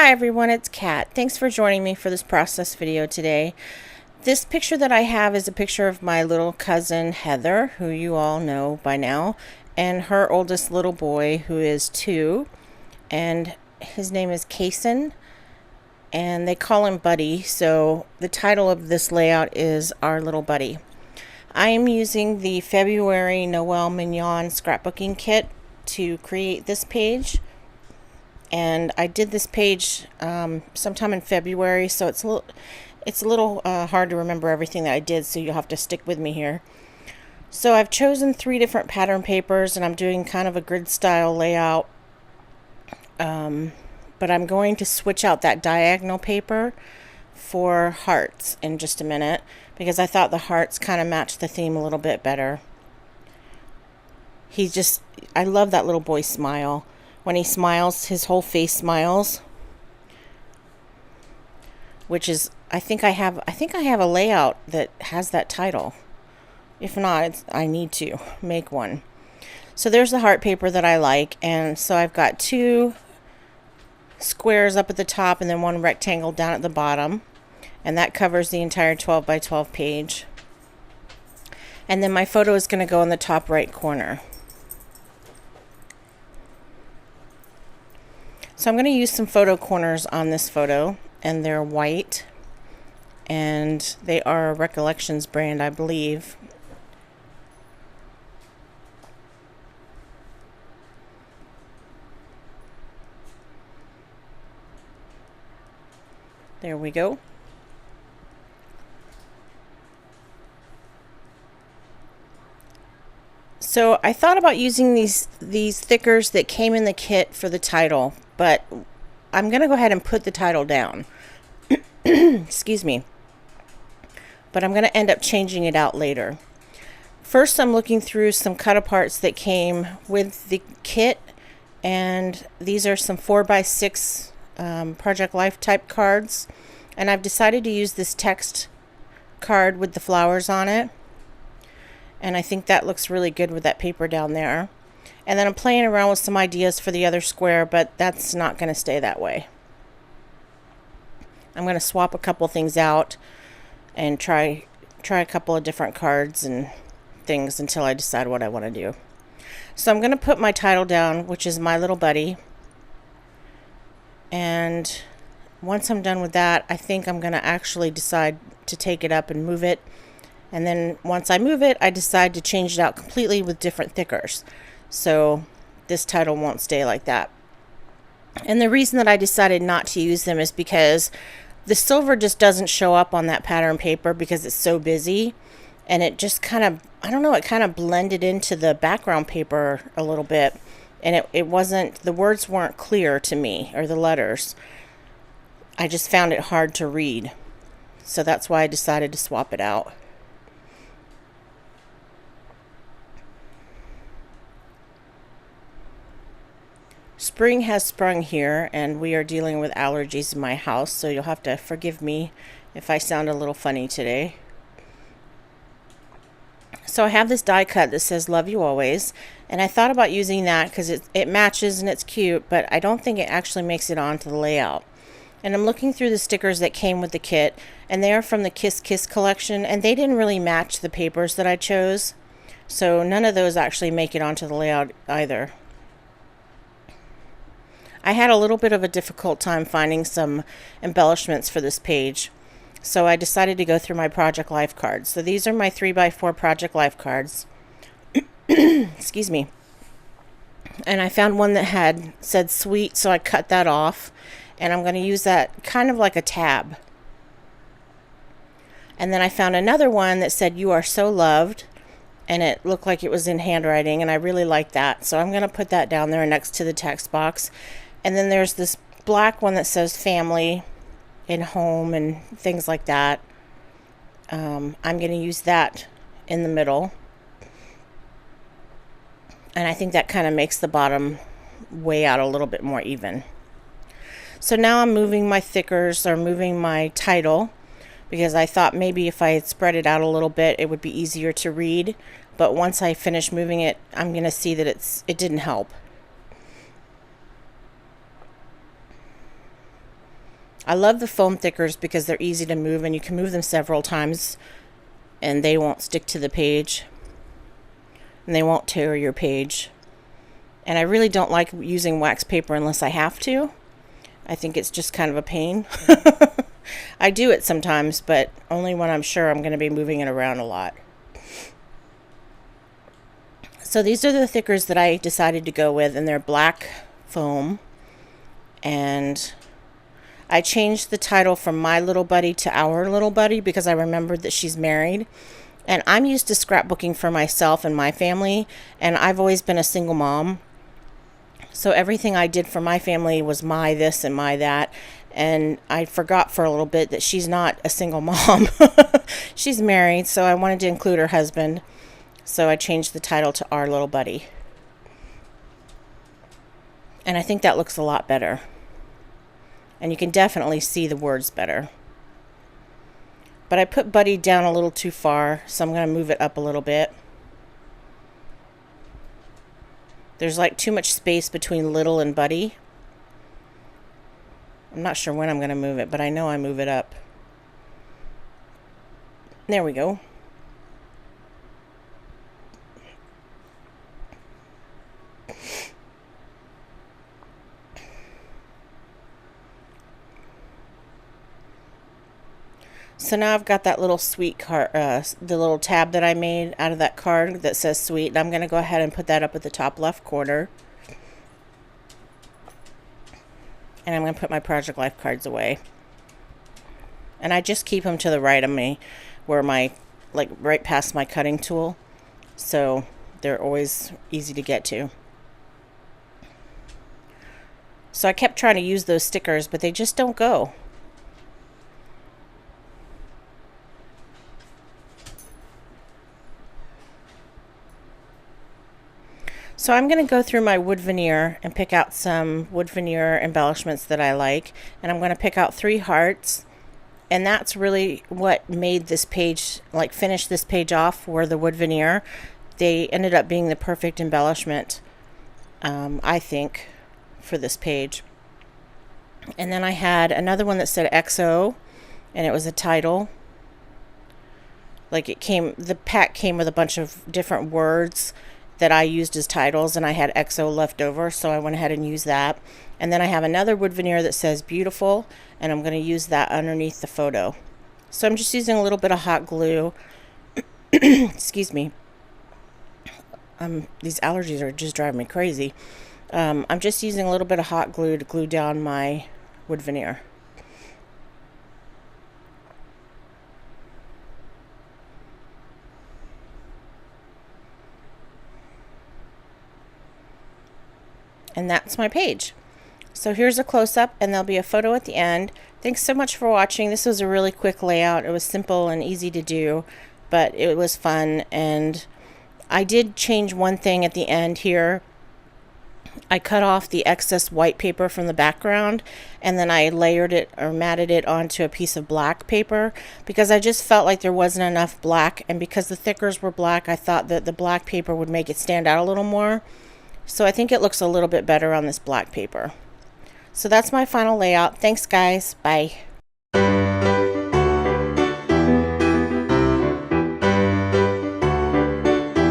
Hi everyone, it's Kat. Thanks for joining me for this process video today. This picture that I have is a picture of my little cousin Heather, who you all know by now, and her oldest little boy, who is 2, and his name is Kason, and they call him Buddy, so the title of this layout is Our Little Buddy. I am using the February Noel Mignon scrapbooking kit to create this page. And I did this page sometime in February, so it's a little hard to remember everything that I did, so you'll have to stick with me here. So I've chosen 3 different pattern papers, and I'm doing kind of a grid style layout. But I'm going to switch out that diagonal paper for hearts in just a minute, because I thought the hearts kind of matched the theme a little bit better. I love that little boy's smile. When he smiles, his whole face smiles, which is, I think I have a layout that has that title. If not, I need to make one. So there's the heart paper that I like, and so I've got 2 squares up at the top and then 1 rectangle down at the bottom, and that covers the entire 12 by 12 page. And then my photo is going to go in the top right corner. So I'm going to use some photo corners on this photo, and they're white, and they are a Recollections brand, I believe. There we go. So I thought about using these thickers that came in the kit for the title, but I'm going to go ahead and put the title down. Excuse me. But I'm going to end up changing it out later. First, I'm looking through some cut-aparts that came with the kit, and these are some 4x6 Project Life type cards, and I've decided to use this text card with the flowers on it, and I think that looks really good with that paper down there. And then I'm playing around with some ideas for the other square, but that's not going to stay that way. I'm going to swap a couple things out and try a couple of different cards and things until I decide what I want to do. So I'm going to put my title down, which is My Little Buddy. And once I'm done with that, I think I'm going to actually decide to take it up and move it. And then once I move it, I decide to change it out completely with different thickers. So this title won't stay like that. And the reason that I decided not to use them is because the silver just doesn't show up on that pattern paper because it's so busy. And it just kind of, I don't know, it kind of blended into the background paper a little bit. And it wasn't, the words weren't clear to me, or the letters. I just found it hard to read. So that's why I decided to swap it out. Spring has sprung here, and we are dealing with allergies in my house, so you'll have to forgive me if I sound a little funny today. So I have this die cut that says Love You Always, and I thought about using that because it matches and it's cute, but I don't think it actually makes it onto the layout. And I'm looking through the stickers that came with the kit, and they are from the Kiss Kiss collection, and they didn't really match the papers that I chose, so none of those actually make it onto the layout either. I had a little bit of a difficult time finding some embellishments for this page, so I decided to go through my Project Life cards. So these are my 3x4 Project Life cards. Excuse me. And I found one that said sweet, so I cut that off, and I'm going to use that kind of like a tab. And then I found another one that said You Are So Loved, and it looked like it was in handwriting, and I really like that, so I'm going to put that down there next to the text box. And then there's this black one that says family and home and things like that. I'm going to use that in the middle. And I think that kind of makes the bottom weigh out a little bit more even. So now I'm moving my thickers, or moving my title, because I thought maybe if I had spread it out a little bit, it would be easier to read. But once I finish moving it, I'm going to see that it didn't help. I love the foam thickers because they're easy to move and you can move them several times and they won't stick to the page and they won't tear your page. And I really don't like using wax paper unless I have to. I think it's just kind of a pain. I do it sometimes, but only when I'm sure I'm going to be moving it around a lot. So these are the thickers that I decided to go with, and they're black foam. And I changed the title from My Little Buddy to Our Little Buddy because I remembered that she's married. And I'm used to scrapbooking for myself and my family, and I've always been a single mom. So everything I did for my family was my this and my that. And I forgot for a little bit that she's not a single mom. She's married, so I wanted to include her husband. So I changed the title to Our Little Buddy. And I think that looks a lot better. And you can definitely see the words better. But I put Buddy down a little too far, so I'm going to move it up a little bit. There's like too much space between little and Buddy. I'm not sure when I'm going to move it, but I know I move it up. There we go. So now I've got that little sweet card, the little tab that I made out of that card that says sweet. And I'm going to go ahead and put that up at the top left corner. And I'm going to put my Project Life cards away. And I just keep them to the right of me, where my, like right past my cutting tool. So they're always easy to get to. So I kept trying to use those stickers, but they just don't go. So I'm going to go through my wood veneer and pick out some wood veneer embellishments that I like. And I'm going to pick out 3 hearts. And that's really what made this page, like finish this page off, were the wood veneer. They ended up being the perfect embellishment, I think, for this page. And then I had another one that said XO, and it was a title. Like it came, the pack came with a bunch of different words that I used as titles, and I had XO left over, so I went ahead and used that. And then I have another wood veneer that says beautiful, and I'm going to use that underneath the photo. So I'm just using a little bit of hot glue. Excuse me. These allergies are just driving me crazy. I'm just using a little bit of hot glue to glue down my wood veneer. And that's my page. So here's a close-up, and there'll be a photo at the end. Thanks so much for watching. This was a really quick layout. It was simple and easy to do, but it was fun. And I did change one thing at the end here. I cut off the excess white paper from the background, and then I layered it or matted it onto a piece of black paper because I just felt like there wasn't enough black, and because the thickers were black, I thought that the black paper would make it stand out a little more. So I think it looks a little bit better on this black paper. So that's my final layout. Thanks, guys. Bye.